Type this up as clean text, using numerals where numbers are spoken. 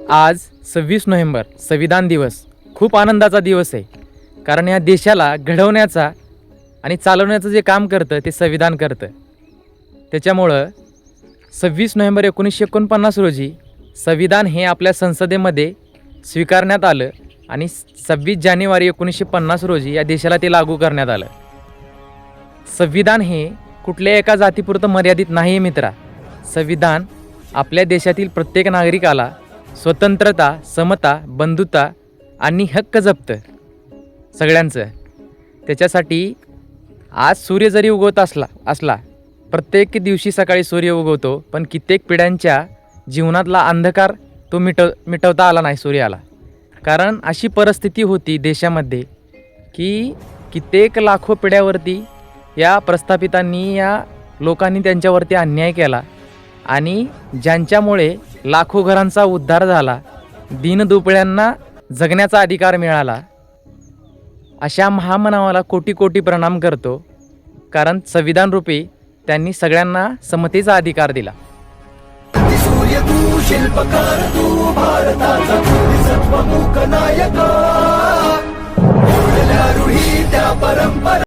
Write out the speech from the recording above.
आज 26 नोव्हेंबर संविधान दिवस खूप आनंदाचा दिवस आहे. कारण या देशाला घडवण्याचा आणि चालवण्याचं जे काम करतं ते संविधान करतं. त्याच्यामुळं 26 नोव्हेंबर 1949 रोजी संविधान हे आपल्या संसदेमध्ये स्वीकारण्यात आलं आणि 26 जानेवारी 1950 रोजी या देशाला ते लागू करण्यात आलं. संविधान हे कुठल्या एका जातीपुरतं मर्यादित नाही मित्रा. संविधान आपल्या देशातील प्रत्येक नागरिकाला स्वतंत्रता, समता, बंधुता आणि हक्क जपतं सगळ्यांचं. त्याच्यासाठी आज सूर्य जरी उगवत असला प्रत्येक दिवशी सकाळी सूर्य उगवतो, पण कित्येक पिढ्यांच्या जीवनातला अंधकार तो मिटवता आला नाही सूर्याला. कारण अशी परिस्थिती होती देशामध्ये की कित्येक लाखो पिढ्यावरती या प्रस्थापितांनी, या लोकांनी त्यांच्यावरती अन्याय केला आणि ज्यांच्यामुळे लाखो घरांचा उद्धार झाला, दीनदुबळ्यांना जगण्याचा अधिकार मिळाला. अशा महामानवाला कोटी कोटी प्रणाम करतो. कारण संविधान रूपी त्यांनी सगळ्यांना समतेचा अधिकार दिला. सूर्य तू शिल्पकार तू भारताचा सत्वमुख नायक, रूढी त्या परंपरा